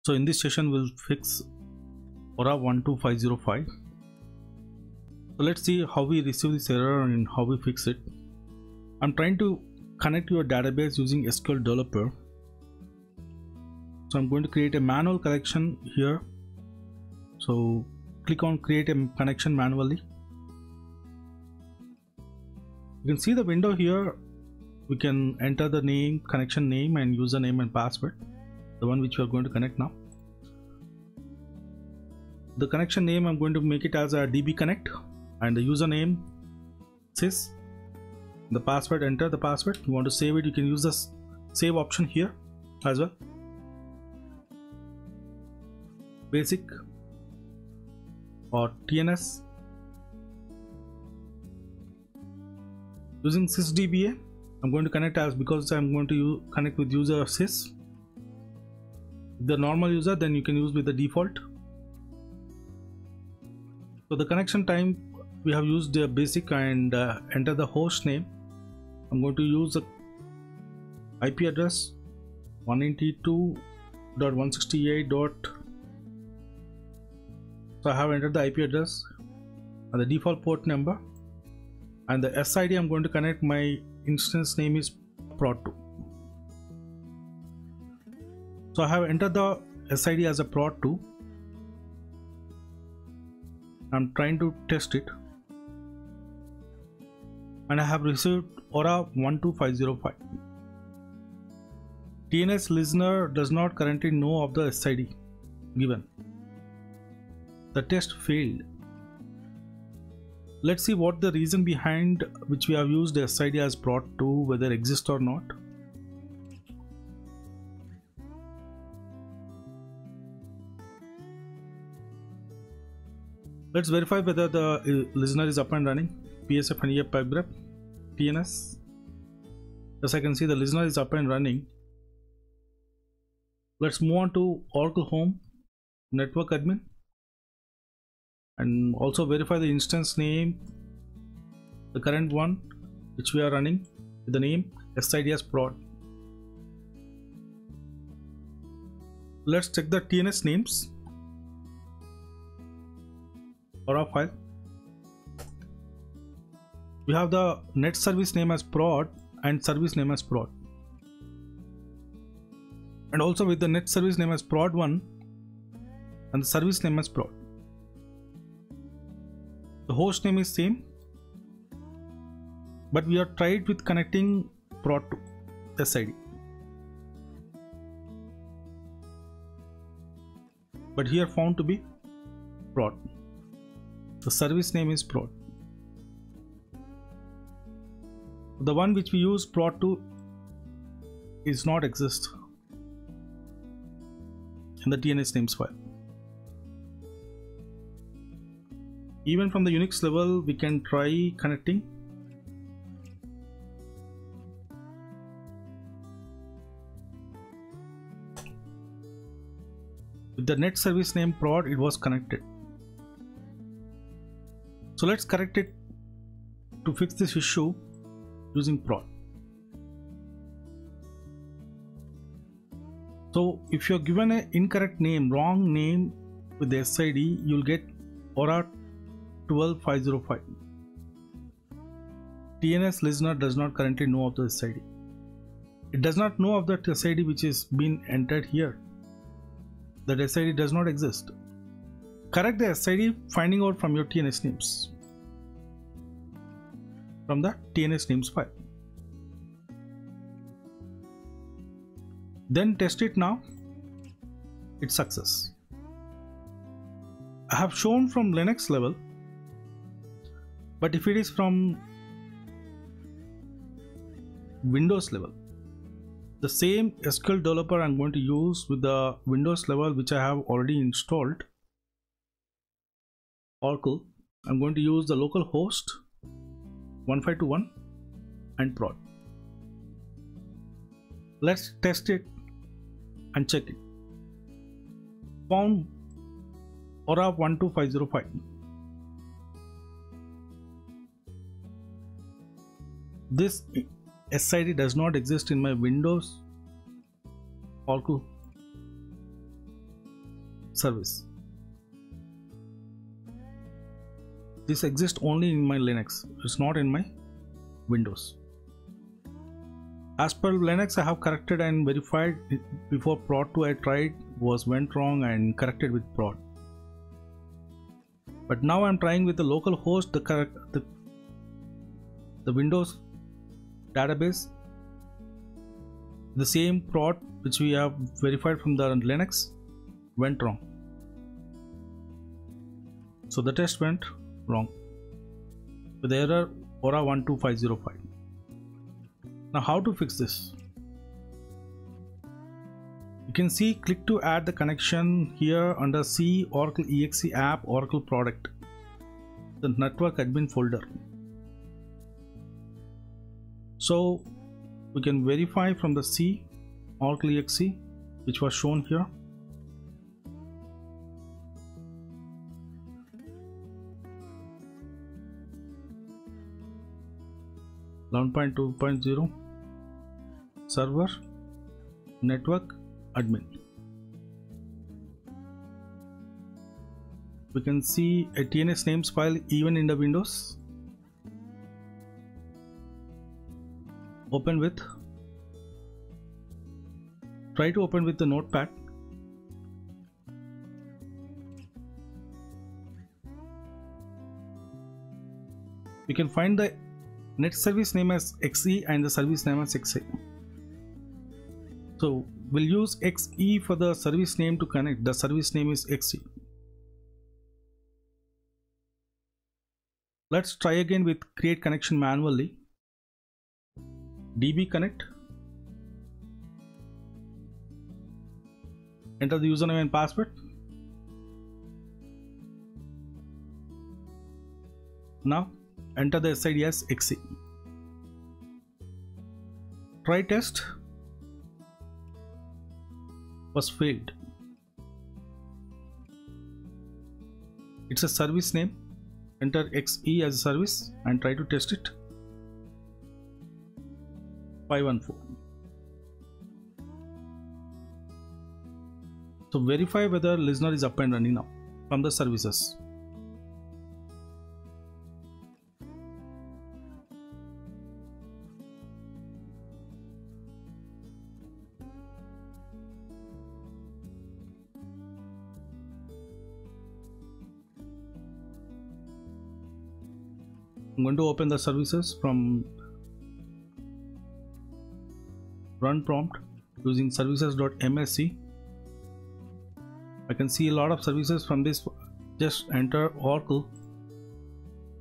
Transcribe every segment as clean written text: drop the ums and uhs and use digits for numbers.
So in this session we'll fix Aura 12505. So let's see how we receive this error and how we fix it. I'm trying to connect your database using SQL Developer. So I'm going to create a manual connection here. So click on create a connection manually. You can see the window here. We can enter the name, connection name and username and password, the one which we are going to connect now. The connection name, I'm going to make it as a DB Connect, and the username sys. The password, enter the password. You want to save it, you can use the save option here as well. Basic or TNS. Using sysdba, I'm going to connect as, because I'm going to connect with user sys. If the normal user, then you can use with the default. So the connection time, we have used the basic and enter the host name. I'm going to use the IP address 192.168. So I have entered the IP address and the default port number, and the SID I'm going to connect. My instance name is prod2. So I have entered the SID as a prod2. I'm trying to test it, and I have received Aura 12505. TNS listener does not currently know of the SID given. The test failed. Let's see what the reason behind which we have used the SID as prod2, whether exists or not. Let's verify whether the listener is up and running. PSF and EF pipe grep, TNS. As I can see, the listener is up and running. Let's move on to Oracle Home, Network Admin, and also verify the instance name, the current one which we are running, with the name SID as prod. Let's check the TNS names. Aura file. We have the net service name as prod and service name as prod, and also with the net service name as prod1 and the service name as prod. The host name is same, but we have tried with connecting prod2 SID, but here found to be prod. The service name is prod. The one which we use prod2 is not exist in the TNS names file. Even from the Unix level, we can try connecting. With the net service name prod, it was connected. So let's correct it to fix this issue using prod. So if you're given an incorrect name, wrong name with the SID, you'll get Aura 12505. TNS listener does not currently know of the SID. It does not know of that SID which is been entered here. That SID does not exist. Correct the SID finding out from your TNS names, from the TNS names file. Then test it now. It's success. I have shown from Linux level, but if it is from Windows level, the same SQL developer I'm going to use with the Windows level which I have already installed, Oracle. I'm going to use the local host 1521 and prod. Let's test it and check it. Found Aura 12505. This SID does not exist in my Windows Oracle service. This exists only in my Linux. It's not in my Windows. As per Linux, I have corrected and verified it before prod 2 I tried went wrong and corrected with prod. But now I'm trying with the local host, the Windows database, the same prod which we have verified from the Linux went wrong. So the test went wrong with the error Aura 12505. Now how to fix this? You can see click to add the connection here under C Oracle exe app Oracle product, the network admin folder. So we can verify from the C Oracle exe which was shown here. (11.2.0) server network admin. We can see a TNS names file even in the Windows. Try to open with the notepad. You can find the net service name as XE and the service name as XA. So we'll use XE for the service name to connect. The service name is XE. Let's try again with create connection manually. DB connect. Enter the username and password. Now enter the SID as XE. Try test was failed. It's a service name. Enter XE as a service and try to test it. 514. So verify whether listener is up and running now from the services. I'm going to open the services from run prompt using services.msc. I can see a lot of services from this. Just enter Oracle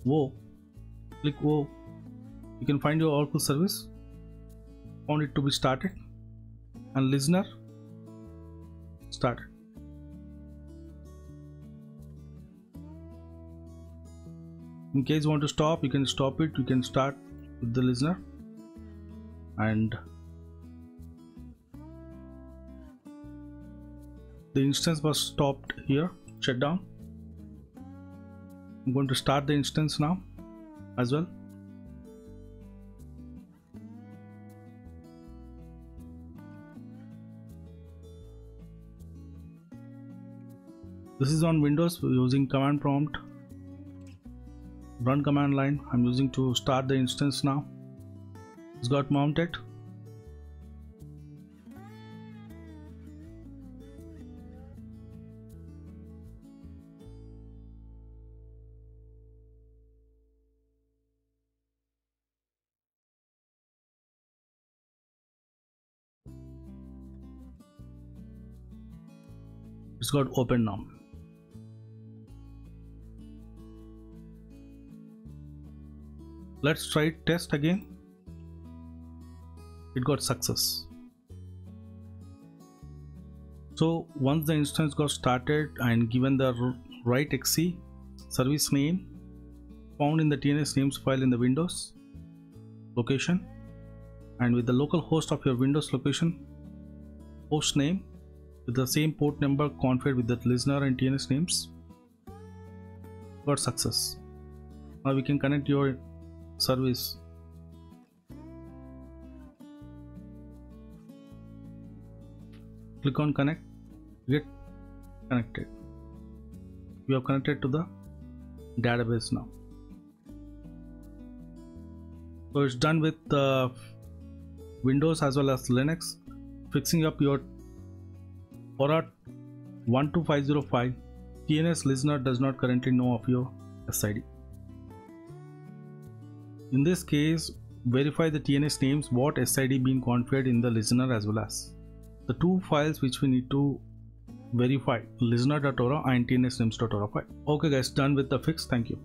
WoW, click WoW. You can find your Oracle service, found it to be started, and listener started. In case you want to stop, you can stop it. You can start with the listener, and the instance was stopped here, shut down. I'm going to start the instance now as well. This is on Windows using command prompt, run command line. I'm using to start the instance now. It's got mounted. It's got open now. Let's try test again. It got success. So once the instance got started and given the right XE service name found in the TNS names file in the Windows location, and with the local host of your Windows location host name with the same port number configured with the listener and TNS names, got success. Now we can connect your service. Click on connect, get connected. You have connected to the database now. So it's done with Windows as well as Linux. Fixing up your Aura 12505. TNS listener does not currently know of your SID. In this case, verify the TNS names what SID being configured in the listener as well as the two files which we need to verify, listener.aura and tnsnames.aura file. Okay guys, done with the fix. Thank you.